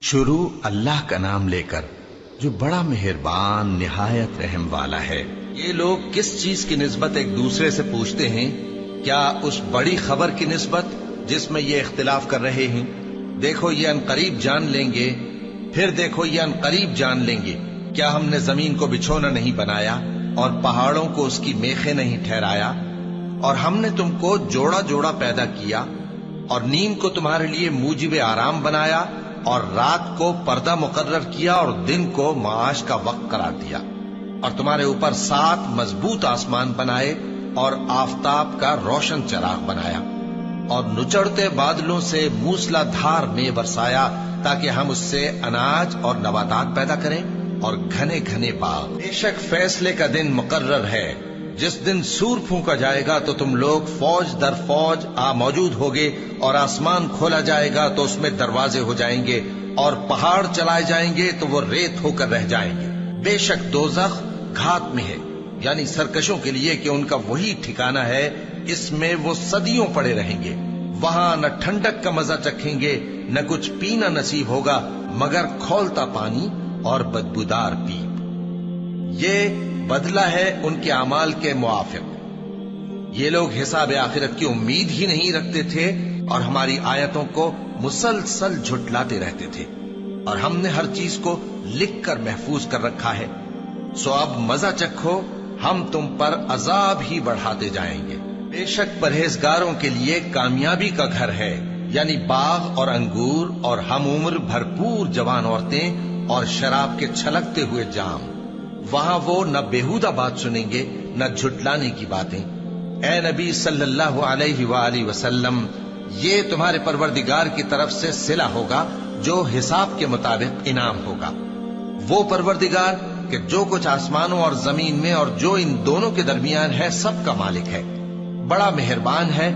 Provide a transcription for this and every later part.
شروع اللہ کا نام لے کر جو بڑا مہربان نہایت رحم والا ہے۔ یہ لوگ کس چیز کی نسبت ایک دوسرے سے پوچھتے ہیں؟ کیا اس بڑی خبر کی نسبت جس میں یہ اختلاف کر رہے ہیں؟ دیکھو یہ انقریب جان لیں گے، پھر دیکھو یہ انقریب جان لیں گے۔ کیا ہم نے زمین کو بچھونا نہیں بنایا اور پہاڑوں کو اس کی میخیں نہیں ٹھہرایا؟ اور ہم نے تم کو جوڑا جوڑا پیدا کیا اور نیند کو تمہارے لیے موجب آرام بنایا اور رات کو پردہ مقرر کیا اور دن کو معاش کا وقت قرار دیا، اور تمہارے اوپر 7 مضبوط آسمان بنائے اور آفتاب کا روشن چراغ بنایا، اور نچڑتے بادلوں سے موسلا دھار میں برسایا تاکہ ہم اس سے اناج اور نباتات پیدا کریں اور گھنے گھنے باغ۔ بے شک فیصلے کا دن مقرر ہے، جس دن سور پھونکا جائے گا تو تم لوگ فوج در فوج موجود ہوگے، اور آسمان کھولا جائے گا تو اس میں دروازے ہو جائیں گے، اور پہاڑ چلائے جائیں گے تو وہ ریت ہو کر رہ جائیں گے۔ بے شک دوزخ گھات میں ہے، یعنی سرکشوں کے لیے کہ ان کا وہی ٹھکانہ ہے، اس میں وہ صدیوں پڑے رہیں گے۔ وہاں نہ ٹھنڈک کا مزہ چکھیں گے، نہ کچھ پینا نصیب ہوگا مگر کھولتا پانی اور بدبودار پیپ۔ یہ بدلہ ہے ان کے اعمال کے موافق۔ یہ لوگ حساب آخرت کی امید ہی نہیں رکھتے تھے اور ہماری آیتوں کو مسلسل جھٹلاتے رہتے تھے، اور ہم نے ہر چیز کو لکھ کر محفوظ کر رکھا ہے۔ سو اب مزہ چکھو، ہم تم پر عذاب ہی بڑھاتے جائیں گے۔ بے شک پرہیزگاروں کے لیے کامیابی کا گھر ہے، یعنی باغ اور انگور اور ہم عمر بھرپور جوان عورتیں اور شراب کے چھلکتے ہوئے جام۔ وہاں وہ نہ بیہودہ بات سنیں گے نہ جھٹلانے کی باتیں۔ اے نبی صلی اللہ علیہ وآلہ وسلم، یہ تمہارے پروردگار کی طرف سے صلہ ہوگا جو حساب کے مطابق انعام ہوگا۔ وہ پروردگار کہ جو کچھ آسمانوں اور زمین میں اور جو ان دونوں کے درمیان ہے سب کا مالک ہے، بڑا مہربان ہے،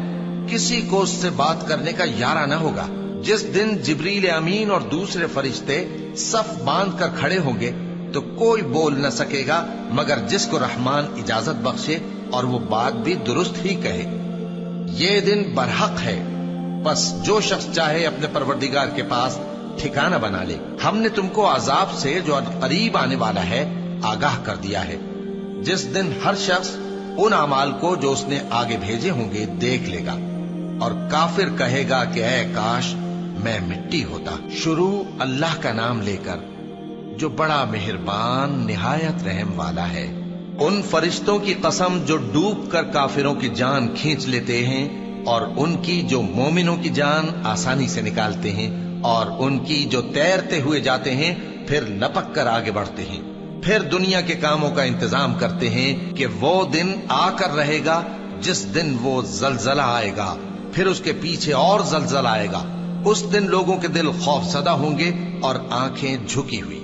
کسی کو اس سے بات کرنے کا یارہ نہ ہوگا۔ جس دن جبریل امین اور دوسرے فرشتے صف باندھ کر کھڑے ہوں گے تو کوئی بول نہ سکے گا مگر جس کو رحمان اجازت بخشے اور وہ بات بھی درست ہی کہے۔ یہ دن برحق ہے، بس جو شخص چاہے اپنے پروردگار کے پاس ٹھکانہ بنا لے۔ ہم نے تم کو عذاب سے جو قریب آنے والا ہے آگاہ کر دیا ہے، جس دن ہر شخص ان اعمال کو جو اس نے آگے بھیجے ہوں گے دیکھ لے گا، اور کافر کہے گا کہ اے کاش میں مٹی ہوتا۔ شروع اللہ کا نام لے کر جو بڑا مہربان نہایت رحم والا ہے۔ ان فرشتوں کی قسم جو ڈوب کر کافروں کی جان کھینچ لیتے ہیں، اور ان کی جو مومنوں کی جان آسانی سے نکالتے ہیں، اور ان کی جو تیرتے ہوئے جاتے ہیں پھر لپک کر آگے بڑھتے ہیں، پھر دنیا کے کاموں کا انتظام کرتے ہیں کہ وہ دن آ کر رہے گا جس دن وہ زلزلہ آئے گا، پھر اس کے پیچھے اور زلزلہ آئے گا۔ اس دن لوگوں کے دل خوف زدہ ہوں گے اور آنکھیں جھکی ہوئی۔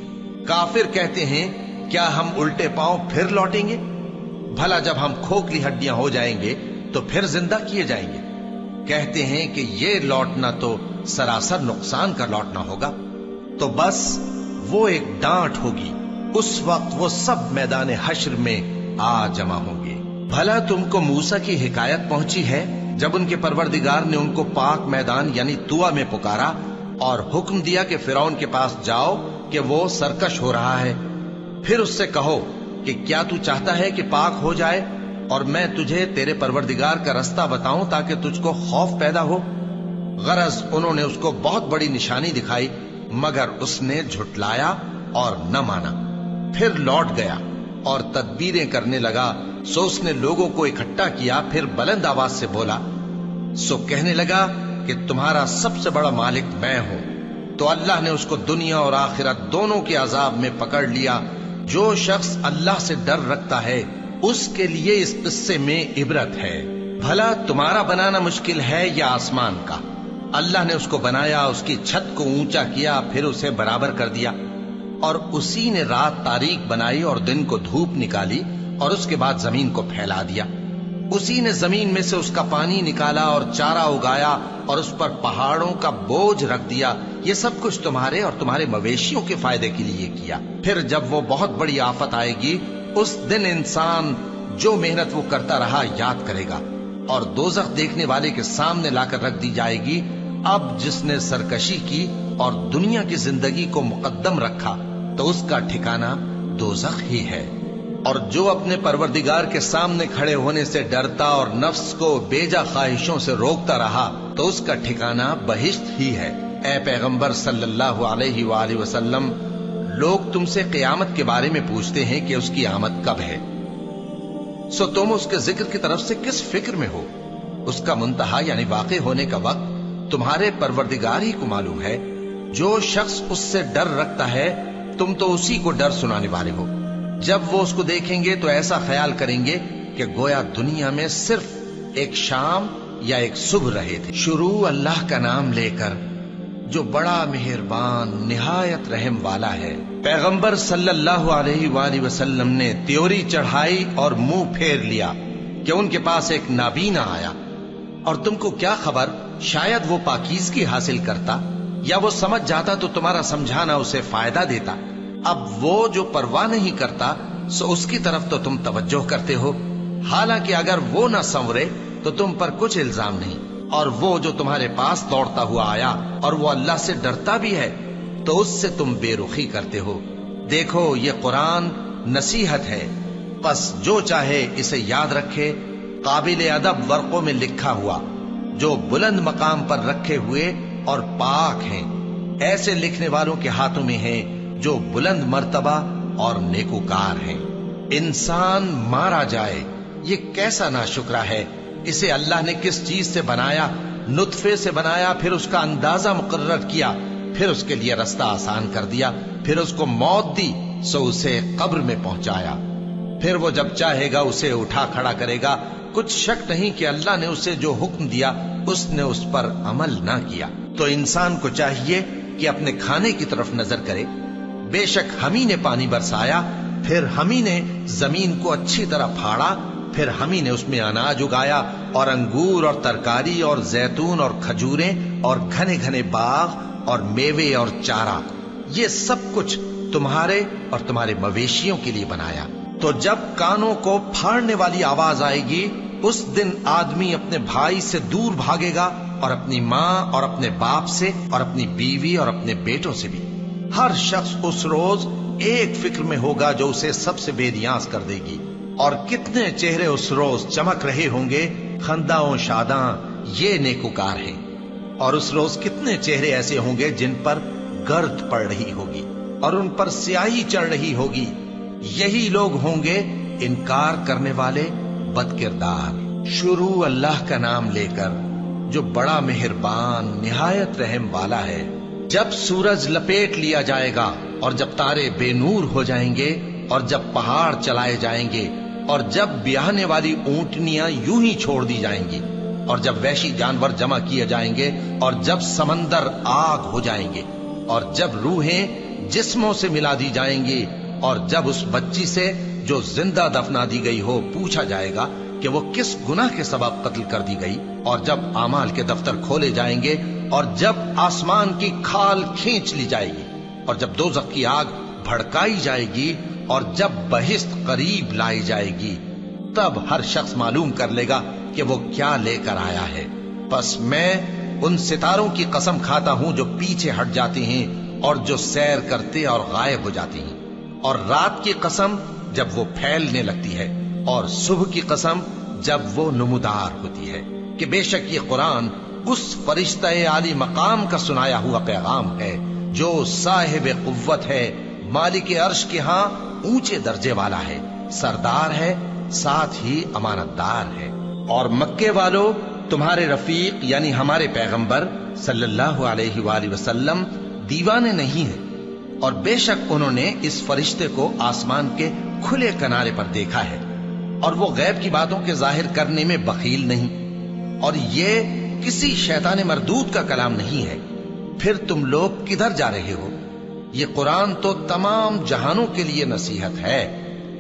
کافر کہتے ہیں کیا ہم الٹے پاؤں پھر لوٹیں گے؟ بھلا جب ہم کھوکھلی ہڈیاں ہو جائیں گے تو پھر زندہ کیے جائیں گے؟ کہتے ہیں کہ یہ لوٹنا تو سراسر نقصان کا لوٹنا ہوگا۔ تو بس وہ ایک ڈانٹ ہوگی، اس وقت وہ سب میدان حشر میں آ جمع ہوں گے۔ بھلا تم کو موسیٰ کی حکایت پہنچی ہے جب ان کے پروردگار نے ان کو پاک میدان یعنی طویٰ میں پکارا اور حکم دیا کہ فرعون کے پاس جاؤ کہ وہ سرکش ہو رہا ہے، پھر اس سے کہو کہ کیا تو چاہتا ہے کہ پاک ہو جائے اور میں تجھے تیرے پروردگار کا رستہ بتاؤں تاکہ تجھ کو خوف پیدا ہو؟ غرض انہوں نے اس کو بہت بڑی نشانی دکھائی مگر اس نے جھٹلایا اور نہ مانا، پھر لوٹ گیا اور تدبیریں کرنے لگا۔ سو اس نے لوگوں کو اکٹھا کیا، پھر بلند آواز سے بولا، سو کہنے لگا کہ تمہارا سب سے بڑا مالک میں ہوں۔ تو اللہ نے اس کو دنیا اور آخرت دونوں کے عذاب میں پکڑ لیا۔ جو شخص اللہ سے ڈر رکھتا ہے اس کے لیے اس قصے میں عبرت ہے۔ بھلا تمہارا بنانا مشکل ہے یا آسمان کا؟ اللہ نے اس کو بنایا، اس کی چھت کو اونچا کیا، پھر اسے برابر کر دیا، اور اسی نے رات تاریک بنائی اور دن کو دھوپ نکالی، اور اس کے بعد زمین کو پھیلا دیا۔ اسی نے زمین میں سے اس کا پانی نکالا اور چارہ اگایا اور اس پر پہاڑوں کا بوجھ رکھ دیا۔ یہ سب کچھ تمہارے اور تمہارے مویشیوں کے فائدے کے لیے کیا۔ پھر جب وہ بہت بڑی آفت آئے گی اس دن انسان جو محنت وہ کرتا رہا یاد کرے گا، اور دوزخ دیکھنے والے کے سامنے لا کر رکھ دی جائے گی۔ اب جس نے سرکشی کی اور دنیا کی زندگی کو مقدم رکھا تو اس کا ٹھکانہ دوزخ ہی ہے، اور جو اپنے پروردگار کے سامنے کھڑے ہونے سے ڈرتا اور نفس کو بیجا خواہشوں سے روکتا رہا تو اس کا ٹھکانہ بہشت ہی ہے۔ اے پیغمبر صلی اللہ علیہ وآلہ وسلم، لوگ تم سے قیامت کے بارے میں پوچھتے ہیں کہ اس کی آمد کب ہے، سو تم اس کے ذکر کی طرف سے کس فکر میں ہو؟ اس کا منتہا یعنی واقع ہونے کا وقت تمہارے پروردگار ہی کو معلوم ہے۔ جو شخص اس سے ڈر رکھتا ہے تم تو اسی کو ڈر سنانے والے ہو۔ جب وہ اس کو دیکھیں گے تو ایسا خیال کریں گے کہ گویا دنیا میں صرف ایک شام یا ایک صبح رہے تھے۔ شروع اللہ کا نام لے کر جو بڑا مہربان نہایت رحم والا ہے۔ پیغمبر صلی اللہ علیہ وآلہ وسلم نے تیوری چڑھائی اور منہ پھیر لیا کہ ان کے پاس ایک نابینا آیا، اور تم کو کیا خبر، شاید وہ پاکیزگی حاصل کرتا یا وہ سمجھ جاتا تو تمہارا سمجھانا اسے فائدہ دیتا۔ اب وہ جو پرواہ نہیں کرتا سو اس کی طرف تو تم توجہ کرتے ہو، حالانکہ اگر وہ نہ سنورے تو تم پر کچھ الزام نہیں۔ اور وہ جو تمہارے پاس دوڑتا ہوا آیا اور وہ اللہ سے ڈرتا بھی ہے تو اس سے تم بے رخی کرتے ہو۔ دیکھو یہ قرآن نصیحت ہے، بس جو چاہے اسے یاد رکھے۔ قابل ادب ورقوں میں لکھا ہوا جو بلند مقام پر رکھے ہوئے اور پاک ہیں، ایسے لکھنے والوں کے ہاتھوں میں ہیں جو بلند مرتبہ اور نیکوکار ہیں۔ انسان مارا جائے، یہ کیسا ناشکرا ہے۔ اسے اللہ نے کس چیز سے بنایا؟ نطفے سے بنایا، پھر اس کا اندازہ مقرر کیا، پھر اس کے لیے رستہ آسان کر دیا، پھر اس کو موت دی سو اسے قبر میں پہنچایا، پھر وہ جب چاہے گا اسے اٹھا کھڑا کرے گا۔ کچھ شک نہیں کہ اللہ نے اسے جو حکم دیا اس نے اس پر عمل نہ کیا۔ تو انسان کو چاہیے کہ اپنے کھانے کی طرف نظر کرے۔ بے شک ہم ہی نے پانی برسایا، پھر ہم ہی نے زمین کو اچھی طرح پھاڑا، پھر ہم ہی نے اس میں اناج اگایا اور انگور اور ترکاری اور زیتون اور کھجوریں اور گھنے گھنے باغ اور میوے اور چارہ، یہ سب کچھ تمہارے اور تمہارے مویشیوں کے لیے بنایا۔ تو جب کانوں کو پھاڑنے والی آواز آئے گی اس دن آدمی اپنے بھائی سے دور بھاگے گا، اور اپنی ماں اور اپنے باپ سے اور اپنی بیوی اور اپنے بیٹوں سے بھی۔ ہر شخص اس روز ایک فکر میں ہوگا جو اسے سب سے بے نیاز کر دے گی۔ اور کتنے چہرے اس روز چمک رہے ہوں گے، خنداں و شاداں، یہ نیکوکار ہیں۔ اور اس روز کتنے چہرے ایسے ہوں گے جن پر گرد پڑ رہی ہوگی اور ان پر سیاہی چڑھ رہی ہوگی، یہی لوگ ہوں گے انکار کرنے والے بد کردار۔ شروع اللہ کا نام لے کر جو بڑا مہربان نہایت رحم والا ہے۔ جب سورج لپیٹ لیا جائے گا اور جب تارے بے نور ہو جائیں گے اور جب پہاڑ چلائے جائیں گے اور جب بیاہنے والی اونٹنیاں یوں ہی چھوڑ دی جائیں گی اور جب وحشی جانور جمع کیے جائیں گے اور جب سمندر آگ ہو جائیں گے اور جب روحیں جسموں سے ملا دی جائیں گی اور جب اس بچی سے جو زندہ دفنا دی گئی ہو پوچھا جائے گا کہ وہ کس گناہ کے سبب قتل کر دی گئی، اور جب اعمال کے دفتر کھولے جائیں گے اور جب آسمان کی کھال کھینچ لی جائے گی اور جب دوزخ کی آگ بھڑکائی جائے گی اور جب بہشت قریب لائی جائے گی، تب ہر شخص معلوم کر لے گا کہ وہ کیا لے کر آیا ہے۔ پس میں ان ستاروں کی قسم کھاتا ہوں جو پیچھے ہٹ جاتے ہیں اور جو سیر کرتے اور غائب ہو جاتے ہیں، اور رات کی قسم جب وہ پھیلنے لگتی ہے، اور صبح کی قسم جب وہ نمودار ہوتی ہے، کہ بے شک یہ قرآن اس فرشتہ عالی مقام کا سنایا ہوا پیغام ہے جو صاحب قوت ہے، مالک عرش کے ہاں اونچے درجے والا ہے، سردار ہے، ساتھ ہی امانت دار ہے۔ اور مکے والو، تمہارے رفیق یعنی ہمارے پیغمبر صلی اللہ علیہ وآلہ وسلم دیوانے نہیں ہیں، اور بے شک انہوں نے اس فرشتے کو آسمان کے کھلے کنارے پر دیکھا ہے، اور وہ غیب کی باتوں کے ظاہر کرنے میں بخیل نہیں، اور یہ کسی شیطان مردود کا کلام نہیں ہے۔ پھر تم لوگ کدھر جا رہے ہو؟ یہ قرآن تو تمام جہانوں کے لیے نصیحت ہے،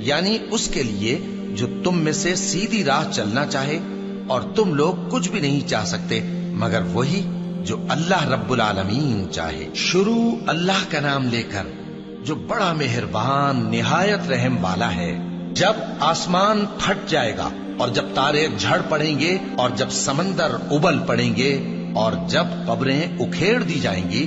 یعنی اس کے لیے جو تم میں سے سیدھی راہ چلنا چاہے، اور تم لوگ کچھ بھی نہیں چاہ سکتے مگر وہی جو اللہ رب العالمین چاہے۔ شروع اللہ کا نام لے کر جو بڑا مہربان نہایت رحم والا ہے۔ جب آسمان پھٹ جائے گا اور جب تارے جھڑ پڑیں گے اور جب سمندر ابل پڑیں گے اور جب قبریں اکھیڑ دی جائیں گی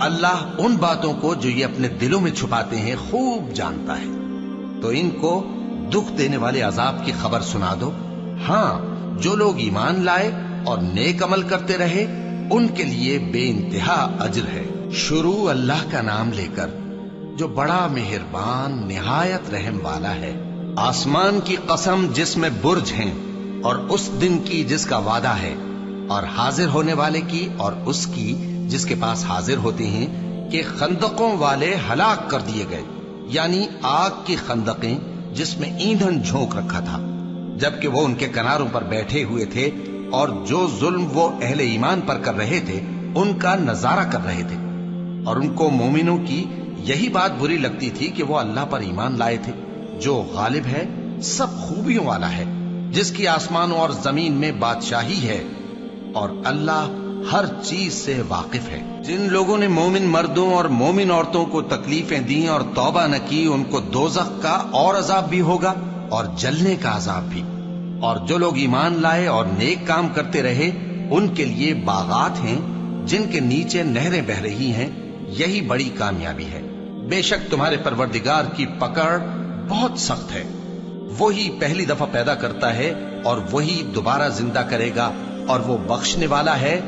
اللہ ان باتوں کو جو یہ اپنے دلوں میں چھپاتے ہیں خوب جانتا ہے۔ تو ان کو دکھ دینے والے عذاب کی خبر سنا دو۔ ہاں، جو لوگ ایمان لائے اور نیک عمل کرتے رہے ان کے لیے بے انتہا اجر ہے۔ شروع اللہ کا نام لے کر جو بڑا مہربان نہایت رحم والا ہے۔ آسمان کی قسم جس میں برج ہیں، اور اس دن کی جس کا وعدہ ہے، اور حاضر ہونے والے کی اور اس کی جس کے پاس حاضر ہوتے ہیں، کہ خندقوں والے ہلاک کر دیے گئے، یعنی آگ کی خندقیں جس میں ایندھن جھونک رکھا تھا، جبکہ وہ ان کے کناروں پر بیٹھے ہوئے تھے اور جو ظلم وہ اہل ایمان پر کر رہے تھے ان کا نظارہ کر رہے تھے، اور ان کو مومنوں کی یہی بات بری لگتی تھی کہ وہ اللہ پر ایمان لائے تھے جو غالب ہے، سب خوبیوں والا ہے، جس کی آسمانوں اور زمین میں بادشاہی ہے، اور اللہ ہر چیز سے واقف ہے۔ جن لوگوں نے مومن مردوں اور مومن عورتوں کو تکلیفیں دیں اور توبہ نہ کی، ان کو دوزخ کا اور عذاب بھی ہوگا اور جلنے کا عذاب بھی۔ اور جو لوگ ایمان لائے اور نیک کام کرتے رہے ان کے لیے باغات ہیں جن کے نیچے نہریں بہ رہی ہیں، یہی بڑی کامیابی ہے۔ بے شک تمہارے پروردگار کی پکڑ بہت سخت ہے، وہی پہلی دفعہ پیدا کرتا ہے اور وہی دوبارہ زندہ کرے گا، اور وہ بخشنے والا ہے،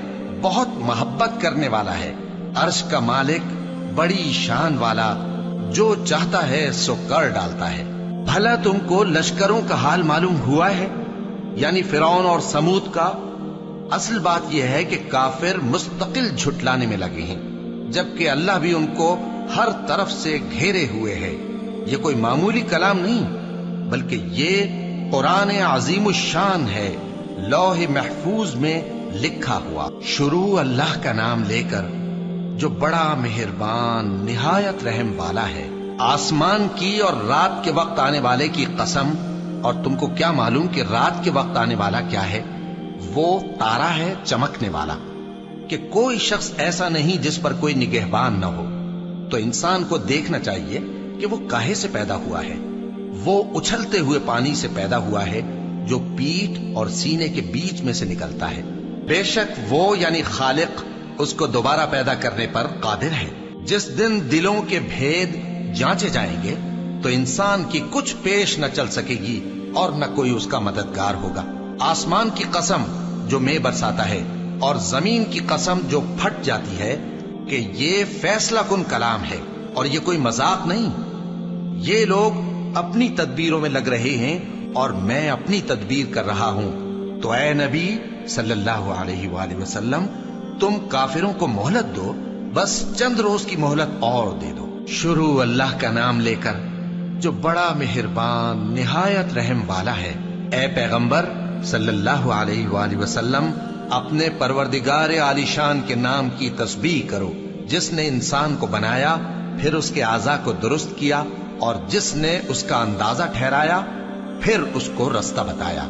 بہت محبت کرنے والا ہے، عرش کا مالک، بڑی شان والا، جو چاہتا ہے سو کر ڈالتا ہے۔ بھلا تم کو لشکروں کا حال معلوم ہوا ہے، یعنی فرعون اور سمود کا؟ اصل بات یہ ہے کہ کافر مستقل جھٹلانے میں لگے ہیں، جبکہ اللہ بھی ان کو ہر طرف سے گھیرے ہوئے ہے۔ یہ کوئی معمولی کلام نہیں، بلکہ یہ قرآن عظیم الشان ہے، لوح محفوظ میں لکھا ہوا۔ شروع اللہ کا نام لے کر جو بڑا مہربان نہایت رحم والا ہے۔ آسمان کی اور رات کے وقت آنے والے کی قسم، اور تم کو کیا معلوم کہ رات کے وقت آنے والا کیا ہے؟ وہ تارا ہے چمکنے والا، کہ کوئی شخص ایسا نہیں جس پر کوئی نگہبان نہ ہو۔ تو انسان کو دیکھنا چاہیے کہ وہ کاہے سے پیدا ہوا ہے۔ وہ اچھلتے ہوئے پانی سے پیدا ہوا ہے جو پیٹھ اور سینے کے بیچ میں سے نکلتا ہے۔ بے شک وہ یعنی خالق اس کو دوبارہ پیدا کرنے پر قادر ہے۔ جس دن دلوں کے بھید جانچے جائیں گے تو انسان کی کچھ پیش نہ چل سکے گی اور نہ کوئی اس کا مددگار ہوگا۔ آسمان کی قسم جو مے برساتا ہے، اور زمین کی قسم جو پھٹ جاتی ہے، کہ یہ فیصلہ کن کلام ہے اور یہ کوئی مذاق نہیں۔ یہ لوگ اپنی تدبیروں میں لگ رہے ہیں اور میں اپنی تدبیر کر رہا ہوں۔ تو اے نبی صلی اللہ علیہ وآلہ وسلم، تم کافروں کو مہلت دو، بس چند روز کی مہلت اور دے دو۔ شروع اللہ کا نام لے کر جو بڑا مہربان نہایت رحم والا ہے۔ اے پیغمبر صلی اللہ علیہ وآلہ وسلم، اپنے پروردگار عالی شان کے نام کی تسبیح کرو، جس نے انسان کو بنایا، پھر اس کے اعضاء کو درست کیا، اور جس نے اس کا اندازہ ٹھہرایا، پھر اس کو رستہ بتایا،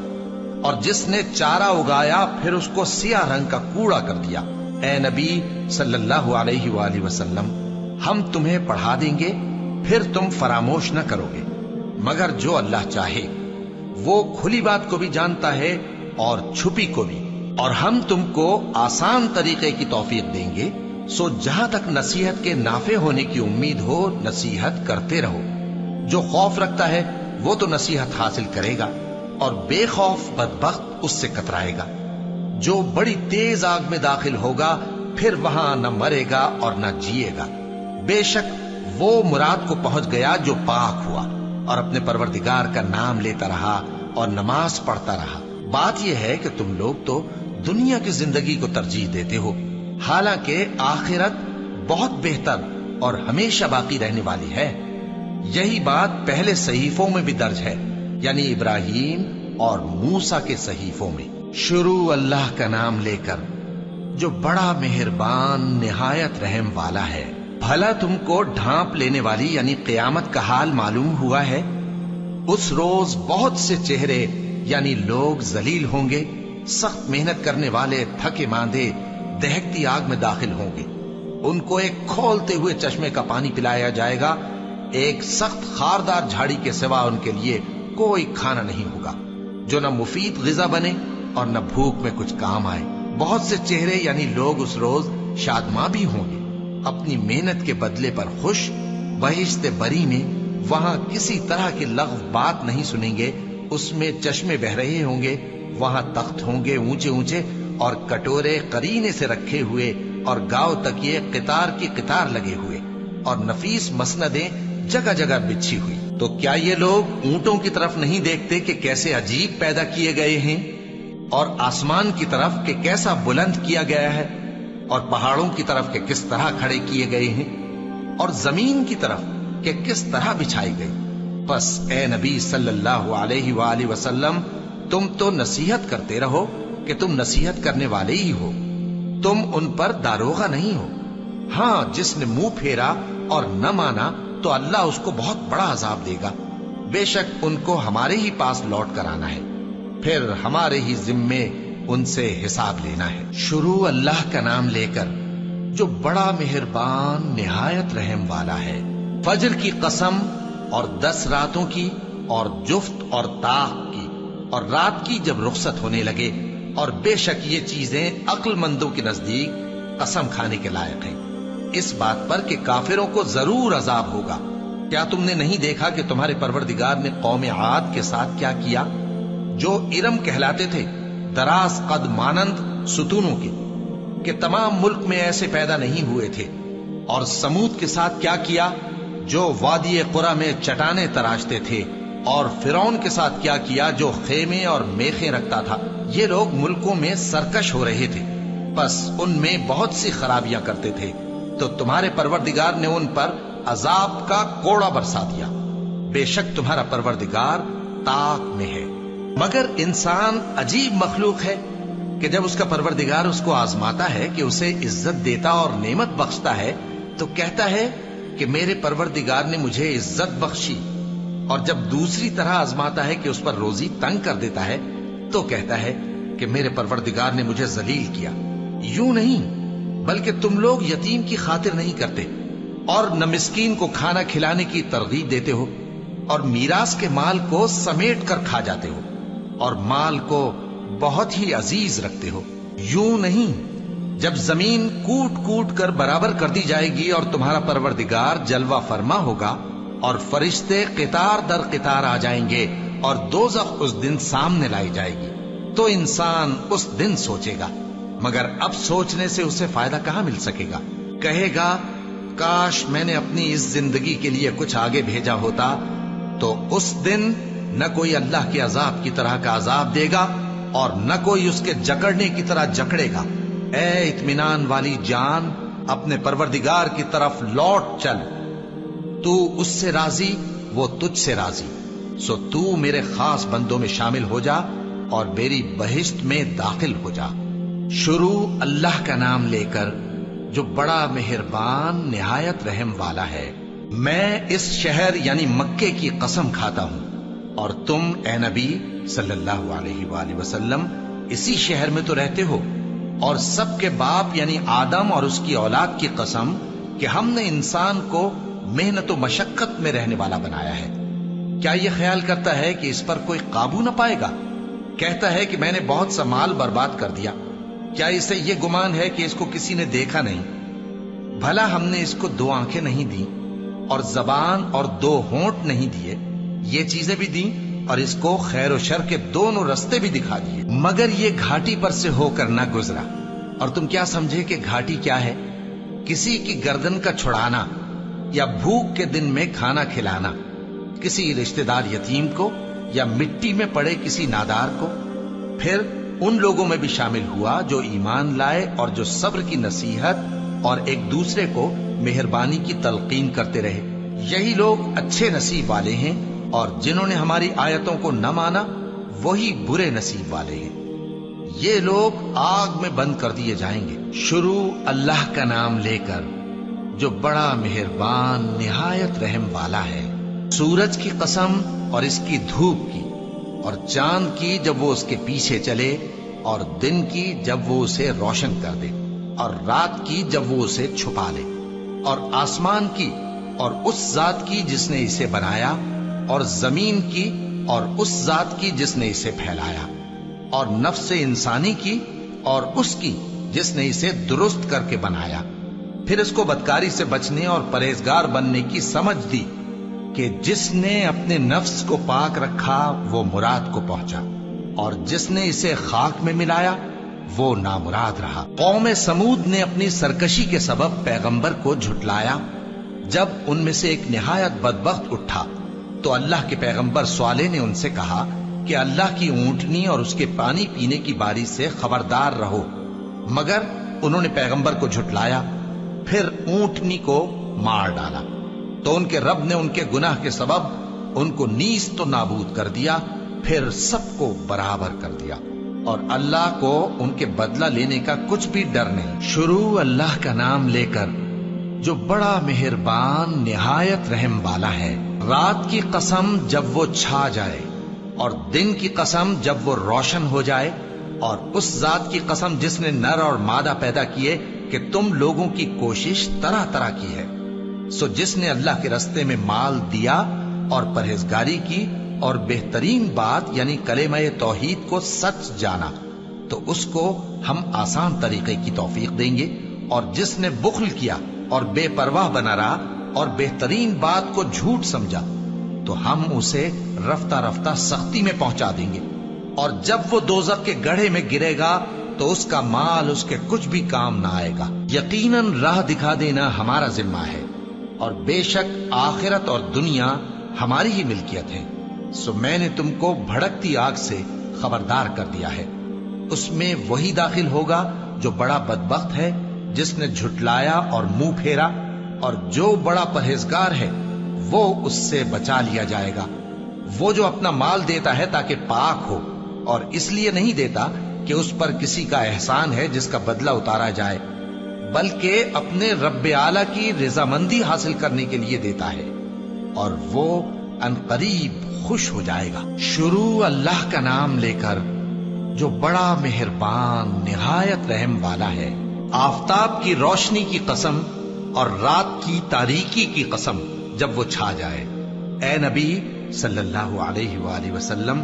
اور جس نے چارہ اگایا، پھر اس کو سیاہ رنگ کا کوڑا کر دیا۔ اے نبی صلی اللہ علیہ وآلہ وسلم، ہم تمہیں پڑھا دیں گے، پھر تم فراموش نہ کرو گے، مگر جو اللہ چاہے۔ وہ کھلی بات کو بھی جانتا ہے اور چھپی کو بھی، اور ہم تم کو آسان طریقے کی توفیق دیں گے، سو جہاں تک نصیحت کے نافع ہونے کی امید ہو نصیحت کرتے رہو۔ جو خوف رکھتا ہے وہ تو نصیحت حاصل کرے گا، اور بے خوف بدبخت اس سے کترائے گا۔ جو بڑی تیز آگ میں داخل ہوگا، پھر وہاں نہ مرے گا اور نہ جیے گا۔ بے شک وہ مراد کو پہنچ گیا جو پاک ہوا اور اپنے پروردگار کا نام لیتا رہا اور نماز پڑھتا رہا۔ بات یہ ہے کہ تم لوگ تو دنیا کی زندگی کو ترجیح دیتے ہو، حالانکہ آخرت بہت بہتر اور ہمیشہ باقی رہنے والی ہے۔ یہی بات پہلے صحیفوں میں بھی درج ہے، یعنی ابراہیم اور موسیٰ کے صحیفوں میں۔ شروع اللہ کا نام لے کر جو بڑا مہربان نہایت رحم والا ہے۔ بھلا تم کو ڈھانپ لینے والی یعنی قیامت کا حال معلوم ہوا ہے؟ اس روز بہت سے چہرے یعنی لوگ ذلیل ہوں گے، سخت محنت کرنے والے تھکے ماندے دہکتی آگ میں داخل ہوں گے۔ ان کو ایک کھولتے ہوئے چشمے کا پانی پلایا جائے گا، ایک سخت خاردار جھاڑی کے سوا ان کے لیے کوئی کھانا نہیں ہوگا جو نہ مفید غذا بنے اور نہ بھوک میں کچھ کام آئے۔ بہت سے چہرے یعنی لوگ اس روز شادماں بھی ہوں گے، اپنی محنت کے بدلے پر خوش بہشت بری میں وہاں کسی طرح کی لغو بات نہیں سنیں گے، اس میں چشمے بہ رہے ہوں گے، وہاں تخت ہوں گے اونچے اونچے اور کٹورے قرینے سے رکھے ہوئے اور گاؤ تک یہ قطار کی قطار لگے ہوئے اور نفیس مسندیں جگہ جگہ بچھی ہوئی۔ تو کیا یہ لوگ اونٹوں کی طرف نہیں دیکھتے کہ کیسے عجیب پیدا کیے گئے ہیں، اور آسمان کی طرف کہ کیسا بلند کیا گیا ہے، اور پہاڑوں کی طرف کہ کس طرح کھڑے کیے گئے ہیں، اور زمین کی طرف کہ کس طرح بچھائی گئی؟ بس اے نبی صلی اللہ علیہ وآلہ وسلم، تم تو نصیحت کرتے رہو کہ تم نصیحت کرنے والے ہی ہو، تم ان پر داروغہ نہیں ہو۔ ہاں، جس نے منہ پھیرا اور نہ مانا تو اللہ اس کو بہت بڑا عذاب دے گا، بے شک ان کو ہمارے ہی پاس لوٹ کر آنا ہے، پھر ہمارے ہی ذمے ان سے حساب لینا ہے۔ شروع اللہ کا نام لے کر جو بڑا مہربان نہایت رحم والا ہے۔ فجر کی قسم اور 10 راتوں کی اور جفت اور طاق کی اور رات کی جب رخصت ہونے لگے، اور بے شک یہ چیزیں عقل مندوں کے نزدیک قسم کھانے کے لائق ہیں، اس بات پر کہ کافروں کو ضرور عذاب ہوگا۔ کیا تم نے نہیں دیکھا کہ تمہارے پروردگار نے قوم عاد کے ساتھ کیا کیا، جو ارم کہلاتے تھے، دراز قد مانند ستونوں کے، کہ تمام ملک میں ایسے پیدا نہیں ہوئے تھے؟ اور سمود کے ساتھ کیا کیا، جو وادی قرا میں چٹانیں تراشتے تھے؟ اور فرعون کے ساتھ کیا کیا، جو خیمے اور میخیں رکھتا تھا؟ یہ لوگ ملکوں میں سرکش ہو رہے تھے، پس ان میں بہت سی خرابیاں کرتے تھے، تو تمہارے پروردگار نے ان پر عذاب کا کوڑا برسا دیا۔ بے شک تمہارا پروردگار طاق میں ہے۔ مگر انسان عجیب مخلوق ہے کہ جب اس کا پروردگار اس کو آزماتا ہے کہ اسے عزت دیتا اور نعمت بخشتا ہے تو کہتا ہے کہ میرے پروردگار نے مجھے عزت بخشی، اور جب دوسری طرح آزماتا ہے کہ اس پر روزی تنگ کر دیتا ہے تو کہتا ہے کہ میرے پروردگار نے مجھے ذلیل کیا۔ یوں نہیں، بلکہ تم لوگ یتیم کی خاطر نہیں کرتے اور نہ مسکین کو کھانا کھلانے کی ترغیب دیتے ہو، اور میراث کے مال کو سمیٹ کر کھا جاتے ہو، اور مال کو بہت ہی عزیز رکھتے ہو۔ یوں نہیں، جب زمین کوٹ کوٹ کر برابر کر دی جائے گی اور تمہارا پروردگار جلوہ فرما ہوگا اور فرشتے قطار در قطار آ جائیں گے اور دوزخ اس دن سامنے لائی جائے گی، تو انسان اس دن سوچے گا، مگر اب سوچنے سے اسے فائدہ کہاں مل سکے گا؟ کہے گا کاش میں نے اپنی اس زندگی کے لیے کچھ آگے بھیجا ہوتا، تو اس دن نہ کوئی اللہ کے عذاب کی طرح کا عذاب دے گا اور نہ کوئی اس کے جکڑنے کی طرح جکڑے گا۔ اے اطمینان والی جان، اپنے پروردگار کی طرف لوٹ چل، تو اس سے راضی، وہ تجھ سے راضی، سو تو میرے خاص بندوں میں شامل ہو جا اور میری بہشت میں داخل ہو جا۔ شروع اللہ کا نام لے کر جو بڑا مہربان نہایت رحم والا ہے۔ میں اس شہر یعنی مکے کی قسم کھاتا ہوں، اور تم اے نبی صلی اللہ علیہ وآلہ وسلم اسی شہر میں تو رہتے ہو، اور سب کے باپ یعنی آدم اور اس کی اولاد کی قسم کہ ہم نے انسان کو محنت و مشقت میں رہنے والا بنایا ہے۔ کیا یہ خیال کرتا ہے کہ اس پر کوئی قابو نہ پائے گا؟ کہتا ہے کہ میں نے بہت سا مال برباد کر دیا۔ کیا اسے یہ گمان ہے کہ اس کو کسی نے دیکھا نہیں؟ بھلا ہم نے اس کو 2 آنکھیں نہیں دی اور زبان اور 2 ہونٹ نہیں دیے؟ یہ چیزیں بھی دیں اور اس کو خیر و شر کے دونوں رستے بھی دکھا دیے، مگر یہ گھاٹی پر سے ہو کر نہ گزرا۔ اور تم کیا سمجھے کہ گھاٹی کیا ہے؟ کسی کی گردن کا چھڑانا یا بھوک کے دن میں کھانا کھلانا، کسی رشتہ دار یتیم کو یا مٹی میں پڑے کسی نادار کو۔ پھر ان لوگوں میں بھی شامل ہوا جو ایمان لائے اور جو صبر کی نصیحت اور ایک دوسرے کو مہربانی کی تلقین کرتے رہے۔ یہی لوگ اچھے نصیب والے ہیں، اور جنہوں نے ہماری آیتوں کو نہ مانا وہی برے نصیب والے ہیں۔ یہ لوگ آگ میں بند کر دیے جائیں گے۔ شروع اللہ کا نام لے کر جو بڑا مہربان نہایت رحم والا ہے۔ سورج کی قسم اور اس کی دھوپ کی، اور چاند کی جب وہ اس کے پیچھے چلے، اور دن کی جب وہ اسے روشن کر دے، اور رات کی جب وہ اسے چھپا لے، اور آسمان کی اور اس ذات کی جس نے اسے بنایا، اور زمین کی اور اس ذات کی جس نے اسے پھیلایا، اور نفس انسانی کی اور اس کی جس نے اسے درست کر کے بنایا۔ پھر اس کو بدکاری سے بچنے اور پرہیزگار بننے کی سمجھ دی کہ جس نے اپنے نفس کو پاک رکھا وہ مراد کو پہنچا، اور جس نے اسے خاک میں ملایا وہ نامراد رہا۔ قوم سمود نے اپنی سرکشی کے سبب پیغمبر کو جھٹلایا۔ جب ان میں سے ایک نہایت بدبخت اٹھا تو اللہ کے پیغمبر صالح نے ان سے کہا کہ اللہ کی اونٹنی اور اس کے پانی پینے کی باری سے خبردار رہو، مگر انہوں نے پیغمبر کو جھٹلایا، پھر اونٹنی کو مار ڈالا تو ان کے رب نے ان کے گناہ کے سبب ان کو نیست و نابود کر دیا، پھر سب کو برابر کر دیا، اور اللہ کو ان کے بدلہ لینے کا کچھ بھی ڈر نہیں۔ شروع اللہ کا نام لے کر جو بڑا مہربان نہایت رحم والا ہے۔ رات کی قسم جب وہ چھا جائے، اور دن کی قسم جب وہ روشن ہو جائے، اور اس ذات کی قسم جس نے نر اور مادہ پیدا کیے کہ تم لوگوں کی کوشش طرح طرح کی ہے۔ سو جس نے اللہ کے رستے میں مال دیا اور پرہیزگاری کی اور بہترین بات یعنی کلمہ توحید کو سچ جانا، تو اس کو ہم آسان طریقے کی توفیق دیں گے، اور جس نے بخل کیا اور بے پرواہ بنا رہا اور بہترین بات کو جھوٹ سمجھا، تو ہم اسے رفتہ رفتہ سختی میں پہنچا دیں گے، اور جب وہ دوزخ کے گڑھے میں گرے گا تو اس کا مال اس کے کچھ بھی کام نہ آئے گا۔ یقیناً راہ دکھا دینا ہمارا ذمہ ہے، اور بے شک آخرت اور دنیا ہماری ہی ملکیت ہے۔ سو میں نے تم کو بھڑکتی آگ سے خبردار کر دیا ہے، اس میں وہی داخل ہوگا جو بڑا بدبخت ہے، جس نے جھٹلایا اور منہ پھیرا، اور جو بڑا پرہیزگار ہے وہ اس سے بچا لیا جائے گا۔ وہ جو اپنا مال دیتا ہے تاکہ پاک ہو، اور اس لیے نہیں دیتا کہ اس پر کسی کا احسان ہے جس کا بدلہ اتارا جائے، بلکہ اپنے رب اعلیٰ کی رضامندی حاصل کرنے کے لیے دیتا ہے، اور وہ عنقریب خوش ہو جائے گا۔ شروع اللہ کا نام لے کر جو بڑا مہربان نہایت رحم والا ہے۔ آفتاب کی روشنی کی قسم اور رات کی تاریکی کی قسم جب وہ چھا جائے۔ اے نبی صلی اللہ علیہ وآلہ وسلم،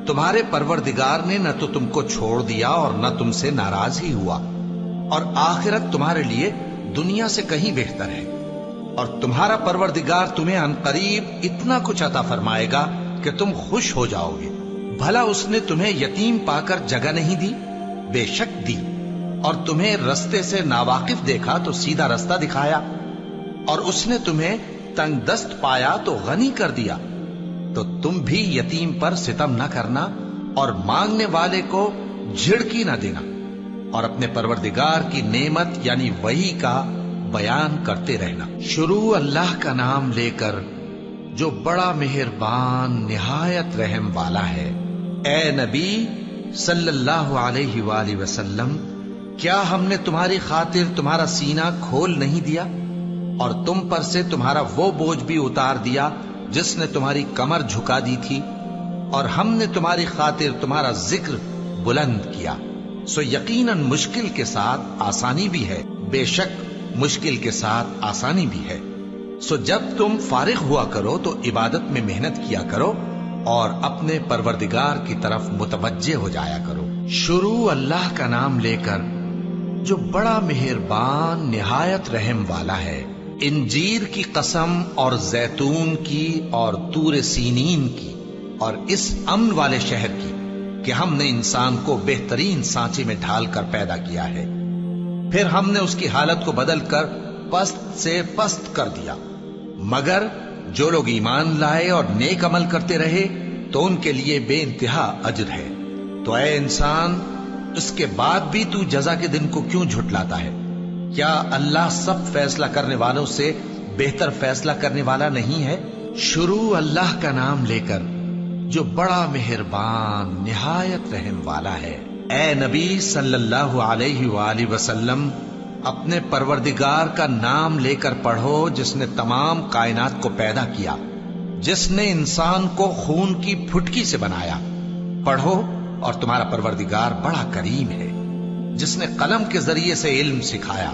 تمہارے پروردگار نے نہ تو تم کو چھوڑ دیا اور نہ تم سے ناراض ہی ہوا، اور آخرت تمہارے لیے دنیا سے کہیں بہتر ہے، اور تمہارا پروردگار تمہیں عنقریب اتنا کچھ عطا فرمائے گا کہ تم خوش ہو جاؤ گے۔ بھلا اس نے تمہیں یتیم پا کر جگہ نہیں دی؟ بے شک دی، اور تمہیں رستے سے ناواقف دیکھا تو سیدھا رستہ دکھایا، اور اس نے تمہیں تنگ دست پایا تو غنی کر دیا۔ تو تم بھی یتیم پر ستم نہ کرنا، اور مانگنے والے کو جھڑکی نہ دینا، اور اپنے پروردگار کی نعمت یعنی وحی کا بیان کرتے رہنا۔ شروع اللہ کا نام لے کر جو بڑا مہربان نہایت رحم والا ہے۔ اے نبی صلی اللہ علیہ وآلہ وسلم، کیا ہم نے تمہاری خاطر تمہارا سینہ کھول نہیں دیا، اور تم پر سے تمہارا وہ بوجھ بھی اتار دیا جس نے تمہاری کمر جھکا دی تھی، اور ہم نے تمہاری خاطر تمہارا ذکر بلند کیا۔ سو یقیناً مشکل کے ساتھ آسانی بھی ہے، بے شک مشکل کے ساتھ آسانی بھی ہے۔ سو جب تم فارغ ہوا کرو تو عبادت میں محنت کیا کرو، اور اپنے پروردگار کی طرف متوجہ ہو جایا کرو۔ شروع اللہ کا نام لے کر جو بڑا مہربان نہایت رحم والا ہے۔ انجیر کی قسم اور زیتون کی اور طور سینین کی اور اس امن والے شہر کی کہ ہم نے انسان کو بہترین سانچے میں ڈھال کر پیدا کیا ہے، پھر ہم نے اس کی حالت کو بدل کر پست سے پست کر دیا، مگر جو لوگ ایمان لائے اور نیک عمل کرتے رہے تو ان کے لیے بے انتہا اجر ہے۔ تو اے انسان، اس کے بعد بھی تو جزا کے دن کو کیوں جھٹلاتا ہے؟ کیا اللہ سب فیصلہ کرنے والوں سے بہتر فیصلہ کرنے والا نہیں ہے؟ شروع اللہ کا نام لے کر جو بڑا مہربان نہایت رحم والا ہے۔ اے نبی صلی اللہ علیہ وآلہ وسلم، اپنے پروردگار کا نام لے کر پڑھو جس نے تمام کائنات کو پیدا کیا، جس نے انسان کو خون کی پھٹکی سے بنایا۔ پڑھو، اور تمہارا پروردگار بڑا کریم ہے، جس نے قلم کے ذریعے سے علم سکھایا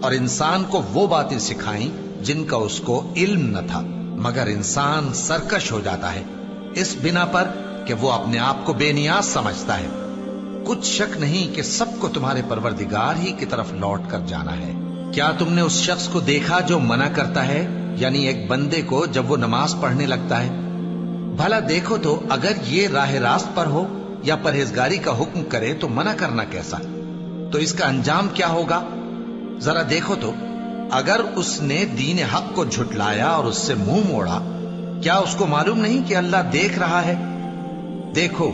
اور انسان کو وہ باتیں سکھائیں جن کا اس کو علم نہ تھا، مگر انسان سرکش ہو جاتا ہے اس بنا پر کہ وہ اپنے آپ کو بے نیاز سمجھتا ہے۔ کچھ شک نہیں کہ سب کو تمہارے پروردگار ہی کی طرف لوٹ کر جانا ہے۔ کیا تم نے اس شخص کو دیکھا جو منع کرتا ہے، یعنی ایک بندے کو جب وہ نماز پڑھنے لگتا ہے؟ بھلا دیکھو تو اگر یہ راہ راست پر ہو یا پرہیزگاری کا حکم کرے تو منع کرنا کیسا؟ تو اس کا انجام کیا ہوگا؟ ذرا دیکھو تو اگر اس نے دین حق کو جھٹلایا اور اس سے منہ موڑا، کیا اس کو معلوم نہیں کہ اللہ دیکھ رہا ہے؟ دیکھو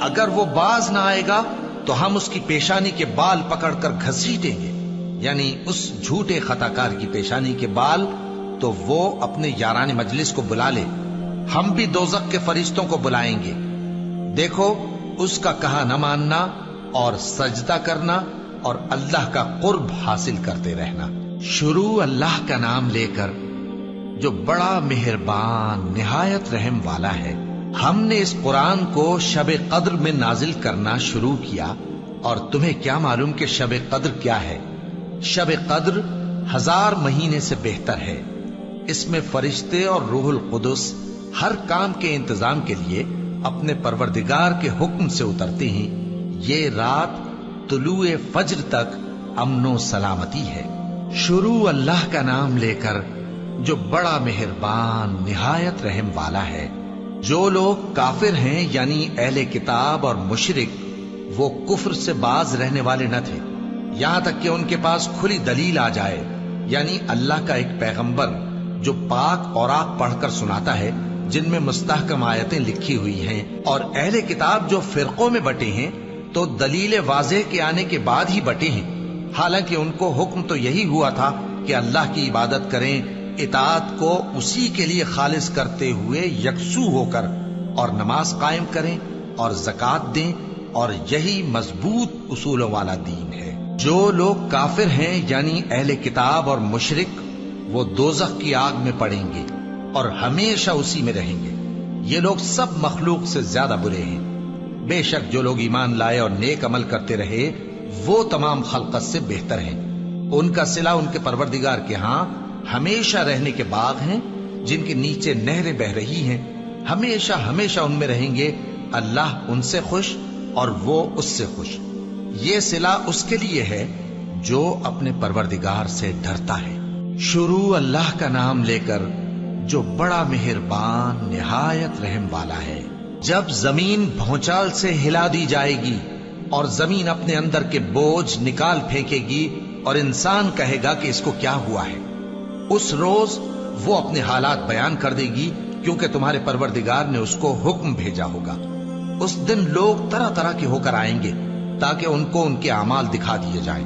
اگر وہ باز نہ آئے گا تو ہم اس کی پیشانی کے بال پکڑ کر گھسیٹیں گے، یعنی اس جھوٹے خطا کار کی پیشانی کے بال، تو وہ اپنے یاران مجلس کو بلا لے، ہم بھی دوزخ کے فرشتوں کو بلائیں گے۔ دیکھو اس کا کہا نہ ماننا اور سجدہ کرنا اور اللہ کا قرب حاصل کرتے رہنا۔ شروع اللہ کا نام لے کر جو بڑا مہربان نہایت رحم والا ہے۔ ہم نے اس قرآن کو شب قدر میں نازل کرنا شروع کیا، اور تمہیں کیا معلوم کہ شب قدر کیا ہے؟ شب قدر 1000 مہینے سے بہتر ہے۔ اس میں فرشتے اور روح القدس ہر کام کے انتظام کے لیے اپنے پروردگار کے حکم سے اترتے ہیں۔ یہ رات طلوع فجر تک امن و سلامتی ہے۔ شروع اللہ کا نام لے کر جو بڑا مہربان نہایت رحم والا ہے۔ جو لوگ کافر ہیں یعنی اہل کتاب اور مشرک، وہ کفر سے باز رہنے والے نہ تھے یہاں تک کہ ان کے پاس کھلی دلیل آ جائے، یعنی اللہ کا ایک پیغمبر جو پاک اوراق پڑھ کر سناتا ہے جن میں مستحکم آیتیں لکھی ہوئی ہیں، اور اہل کتاب جو فرقوں میں بٹے ہیں تو دلیل واضح کے آنے کے بعد ہی بٹے ہیں، حالانکہ ان کو حکم تو یہی ہوا تھا کہ اللہ کی عبادت کریں، اطاعت کو اسی کے لیے خالص کرتے ہوئے یکسو ہو کر، اور نماز قائم کریں اور زکوٰۃ دیں، اور یہی مضبوط اصولوں والا دین ہے۔ جو لوگ کافر ہیں یعنی اہل کتاب اور مشرک، وہ دوزخ کی آگ میں پڑیں گے اور ہمیشہ اسی میں رہیں گے۔ یہ لوگ سب مخلوق سے زیادہ برے ہیں۔ بے شک جو لوگ ایمان لائے اور نیک عمل کرتے رہے وہ تمام خلقت سے بہتر ہیں۔ ان کا صلہ ان کے پروردگار کے ہاں ہمیشہ رہنے کے باغ ہیں جن کے نیچے نہریں بہ رہی ہیں، ہمیشہ ہمیشہ ان میں رہیں گے۔ اللہ ان سے خوش اور وہ اس سے خوش۔ یہ صلہ اس کے لیے ہے جو اپنے پروردگار سے ڈرتا ہے۔ شروع اللہ کا نام لے کر جو بڑا مہربان نہایت رحم والا ہے۔ جب زمین بھونچال سے ہلا دی جائے گی اور زمین اپنے اندر کے بوجھ نکال پھینکے گی اور انسان کہے گا کہ اس کو کیا ہوا ہے، اس روز وہ اپنے حالات بیان کر دے گی، کیونکہ تمہارے پروردگار نے اس کو حکم بھیجا ہوگا۔ اس دن لوگ طرح طرح کے ہو کر آئیں گے تاکہ ان کو ان کے اعمال دکھا دیے جائیں،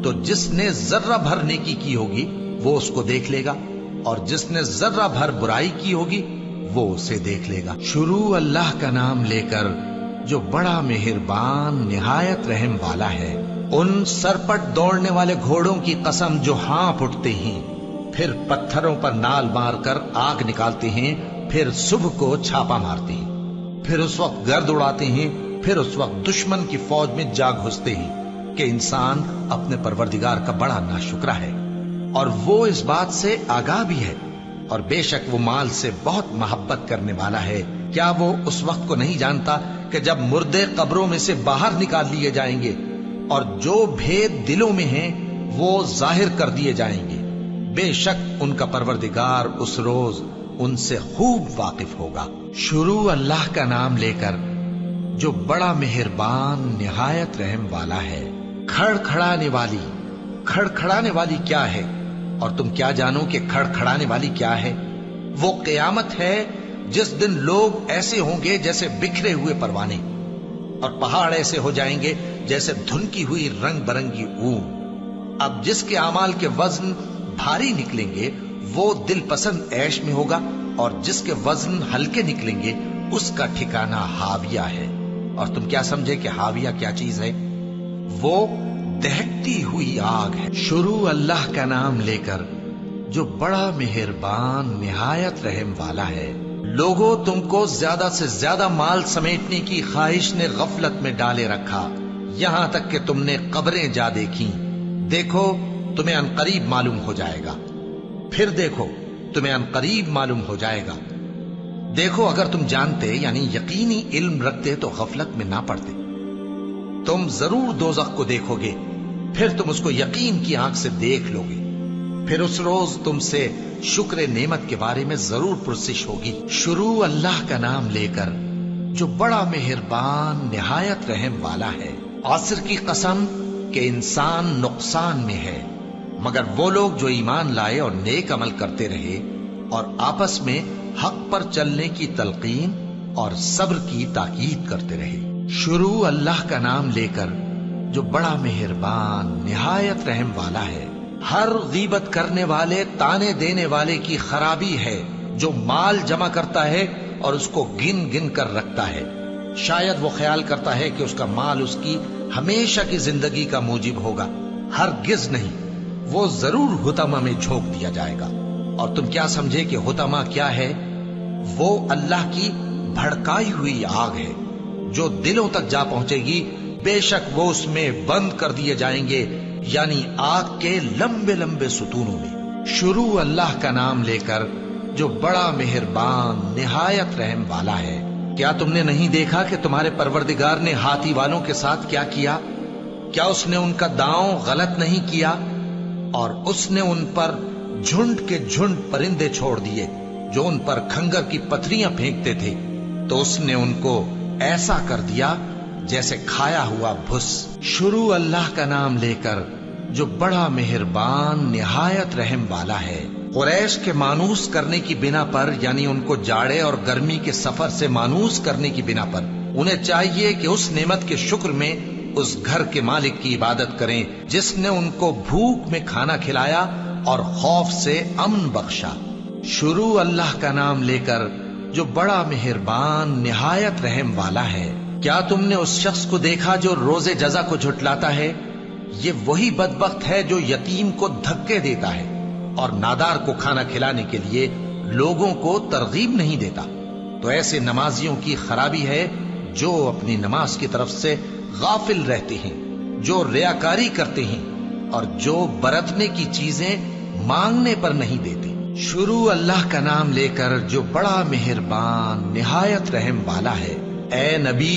تو جس نے ذرہ بھر نیکی کی ہوگی وہ اس کو دیکھ لے گا، اور جس نے ذرہ بھر برائی کی ہوگی وہ اسے دیکھ لے گا۔ شروع اللہ کا نام لے کر جو بڑا مہربان نہایت رحم والا ہے۔ ان سرپٹ دوڑنے والے گھوڑوں کی قسم جو ہانپ اٹھتے ہیں، پھر پتھروں پر نال مار کر آگ نکالتے ہیں، پھر صبح کو چھاپا مارتے ہیں، پھر اس وقت گرد اڑاتے ہیں، پھر اس وقت دشمن کی فوج میں جا گھستے ہیں کہ انسان اپنے پروردگار کا بڑا ناشکرا ہے، اور وہ اس بات سے آگاہ بھی ہے، اور بے شک وہ مال سے بہت محبت کرنے والا ہے۔ کیا وہ اس وقت کو نہیں جانتا کہ جب مردے قبروں میں سے باہر نکال لیے جائیں گے اور جو بھید دلوں میں ہیں وہ ظاہر کر دیے جائیں گے، بے شک ان کا پروردگار اس روز ان سے خوب واقف ہوگا۔ شروع اللہ کا نام لے کر جو بڑا مہربان نہایت رحم والا ہے۔ کھڑکھڑانے والی، کھڑکھڑانے والی کیا ہے؟ اور تم کیا جانو کہ کھڑکھڑانے والی کیا ہے؟ وہ قیامت ہے جس دن لوگ ایسے ہوں گے جیسے بکھرے ہوئے پروانے، اور پہاڑ ایسے ہو جائیں گے جیسے دھنکی ہوئی رنگ برنگی اون۔ اب جس کے اعمال کے وزن بھاری نکلیں گے وہ دل پسند عیش میں ہوگا، اور جس کے وزن ہلکے نکلیں گے اس کا ٹھکانہ ہاویہ ہے۔ اور تم کیا سمجھے کہ ہاویہ کیا چیز ہے؟ وہ دہکتی ہوئی آگ ہے۔ شروع اللہ کا نام لے کر جو بڑا مہربان نہایت رحم والا ہے۔ لوگوں، تم کو زیادہ سے زیادہ مال سمیٹنے کی خواہش نے غفلت میں ڈالے رکھا، یہاں تک کہ تم نے قبریں جا دیکھیں۔ دیکھو تمہیں عنقریب معلوم ہو جائے گا، پھر دیکھو تمہیں عنقریب معلوم ہو جائے گا۔ دیکھو اگر تم جانتے یعنی یقینی علم رکھتے تو غفلت میں نہ پڑتے۔ تم ضرور دوزخ کو دیکھو گے، پھر تم اس کو یقین کی آنکھ سے دیکھ لو گے. پھر اس روز تم سے شکر نعمت کے بارے میں ضرور پرسش ہوگی. شروع اللہ کا نام لے کر جو بڑا مہربان نہایت رحم والا ہے. عصر کی قسم کہ انسان نقصان میں ہے مگر وہ لوگ جو ایمان لائے اور نیک عمل کرتے رہے اور آپس میں حق پر چلنے کی تلقین اور صبر کی تاکید کرتے رہے. شروع اللہ کا نام لے کر جو بڑا مہربان نہایت رحم والا ہے. ہر غیبت کرنے والے تانے دینے والے کی خرابی ہے جو مال جمع کرتا ہے اور اس کو گن گن کر رکھتا ہے. شاید وہ خیال کرتا ہے کہ اس کا مال اس کی ہمیشہ کی زندگی کا موجب ہوگا. ہرگز نہیں، وہ ضرور حطمہ میں جھونک دیا جائے گا. اور تم کیا سمجھے کہ حطمہ کیا ہے؟ وہ اللہ کی بھڑکائی ہوئی آگ ہے جو دلوں تک جا پہنچے گی. بے شک وہ اس میں بند کر دیے جائیں گے، یعنی آگ کے لمبے لمبے ستونوں میں. شروع اللہ کا نام لے کر جو بڑا مہربان نہایت رحم والا ہے. کیا تم نے نہیں دیکھا کہ تمہارے پروردگار نے ہاتھی والوں کے ساتھ کیا کیا؟ کیا اس نے ان کا داؤں غلط نہیں کیا؟ اور اس نے ان پر جھنڈ کے جھنڈ پرندے چھوڑ دیے جو ان پر کھنگر کی پتھریاں پھینکتے تھے، تو اس نے ان کو ایسا کر دیا جیسے کھایا ہوا بھس. شروع اللہ کا نام لے کر جو بڑا مہربان نہایت رحم والا ہے. قریش کے مانوس کرنے کی بنا پر، یعنی ان کو جاڑے اور گرمی کے سفر سے مانوس کرنے کی بنا پر، انہیں چاہیے کہ اس نعمت کے شکر میں اس گھر کے مالک کی عبادت کریں جس نے ان کو بھوک میں کھانا کھلایا اور خوف سے امن بخشا. شروع اللہ کا نام لے کر جو بڑا مہربان نہایت رحم والا ہے. کیا تم نے اس شخص کو دیکھا جو روز جزا کو جھٹلاتا ہے؟ یہ وہی بدبخت ہے جو یتیم کو دھکے دیتا ہے اور نادار کو کھانا کھلانے کے لیے لوگوں کو ترغیب نہیں دیتا. تو ایسے نمازیوں کی خرابی ہے جو اپنی نماز کی طرف سے غافل رہتے ہیں، جو ریاکاری کرتے ہیں اور جو برتنے کی چیزیں مانگنے پر نہیں دیتے. شروع اللہ کا نام لے کر جو بڑا مہربان نہایت رحم والا ہے. اے نبی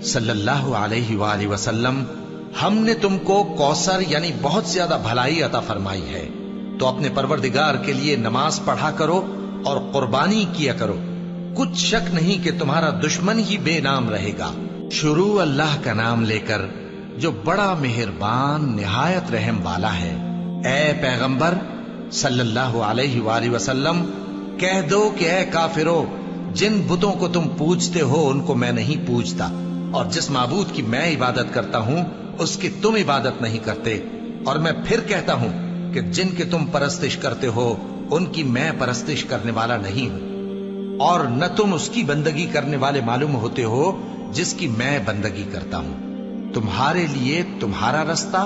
صلی اللہ علیہ وآلہ وسلم، ہم نے تم کو کوثر یعنی بہت زیادہ بھلائی عطا فرمائی ہے، تو اپنے پروردگار کے لیے نماز پڑھا کرو اور قربانی کیا کرو. کچھ شک نہیں کہ تمہارا دشمن ہی بے نام رہے گا. شروع اللہ کا نام لے کر جو بڑا مہربان نہایت رحم والا ہے. اے پیغمبر صلی اللہ علیہ وآلہ وسلم، کہہ دو کہ اے کافرو، جن بتوں کو تم پوجتے ہو ان کو میں نہیں پوجتا، اور جس معبود کی میں عبادت کرتا ہوں اس کی تم عبادت نہیں کرتے. اور میں پھر کہتا ہوں کہ جن کی تم پرستش کرتے ہو ان کی میں پرستش کرنے والا نہیں ہوں، اور نہ تم اس کی بندگی کرنے والے معلوم ہوتے ہو جس کی میں بندگی کرتا ہوں. تمہارے لیے تمہارا رستہ،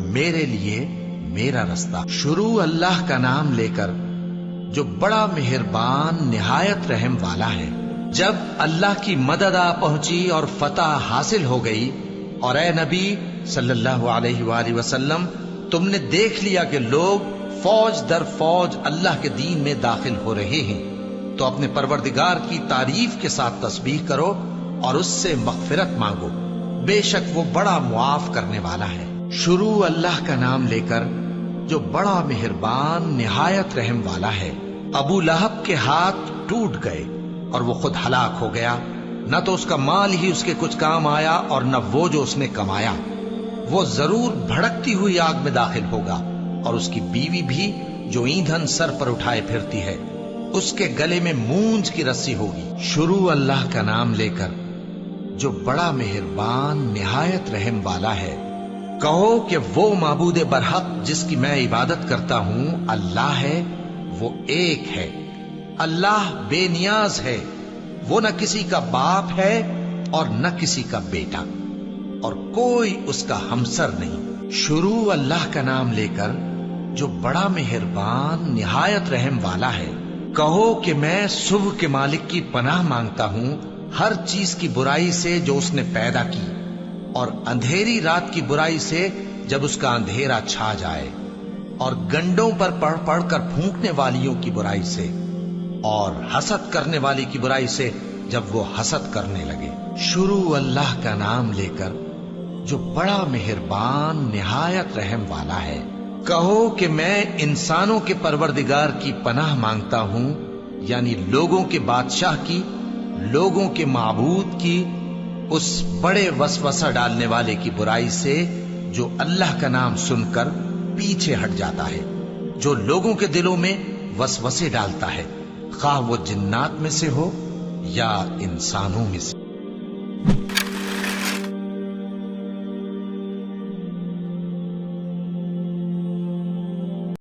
میرے لیے میرا رستہ. شروع اللہ کا نام لے کر جو بڑا مہربان نہایت رحم والا ہے. جب اللہ کی مدد آ پہنچی اور فتح حاصل ہو گئی، اور اے نبی صلی اللہ علیہ وآلہ وسلم، تم نے دیکھ لیا کہ لوگ فوج در فوج اللہ کے دین میں داخل ہو رہے ہیں، تو اپنے پروردگار کی تعریف کے ساتھ تسبیح کرو اور اس سے مغفرت مانگو، بے شک وہ بڑا معاف کرنے والا ہے. شروع اللہ کا نام لے کر جو بڑا مہربان نہایت رحم والا ہے. ابو لہب کے ہاتھ ٹوٹ گئے اور وہ خود ہلاک ہو گیا، نہ تو اس کا مال ہی اس کے کچھ کام آیا اور نہ وہ جو اس نے کمایا. وہ ضرور بھڑکتی ہوئی آگ میں داخل ہوگا، اور اس کی بیوی بھی جو ایندھن سر پر اٹھائے پھرتی ہے، اس کے گلے میں مونج کی رسی ہوگی. شروع اللہ کا نام لے کر جو بڑا مہربان نہایت رحم والا ہے. کہو کہ وہ معبود برحق جس کی میں عبادت کرتا ہوں اللہ ہے، وہ ایک ہے. اللہ بے نیاز ہے، وہ نہ کسی کا باپ ہے اور نہ کسی کا بیٹا، اور کوئی اس کا ہمسر نہیں. شروع اللہ کا نام لے کر جو بڑا مہربان نہایت رحم والا ہے. کہو کہ میں صبح کے مالک کی پناہ مانگتا ہوں ہر چیز کی برائی سے جو اس نے پیدا کی، اور اندھیری رات کی برائی سے جب اس کا اندھیرا چھا جائے، اور گنڈوں پر پڑھ پڑھ کر پھونکنے والیوں کی برائی سے، اور حسد کرنے والی کی برائی سے جب وہ حسد کرنے لگے. شروع اللہ کا نام لے کر جو بڑا مہربان نہایت رحم والا ہے۔ کہو کہ میں انسانوں کے پروردگار کی پناہ مانگتا ہوں، یعنی لوگوں کے بادشاہ کی، لوگوں کے معبود کی، اس بڑے وسوسہ ڈالنے والے کی برائی سے جو اللہ کا نام سن کر پیچھے ہٹ جاتا ہے، جو لوگوں کے دلوں میں وسوسے ڈالتا ہے، خواہ وہ جنات میں سے ہو یا انسانوں میں سے۔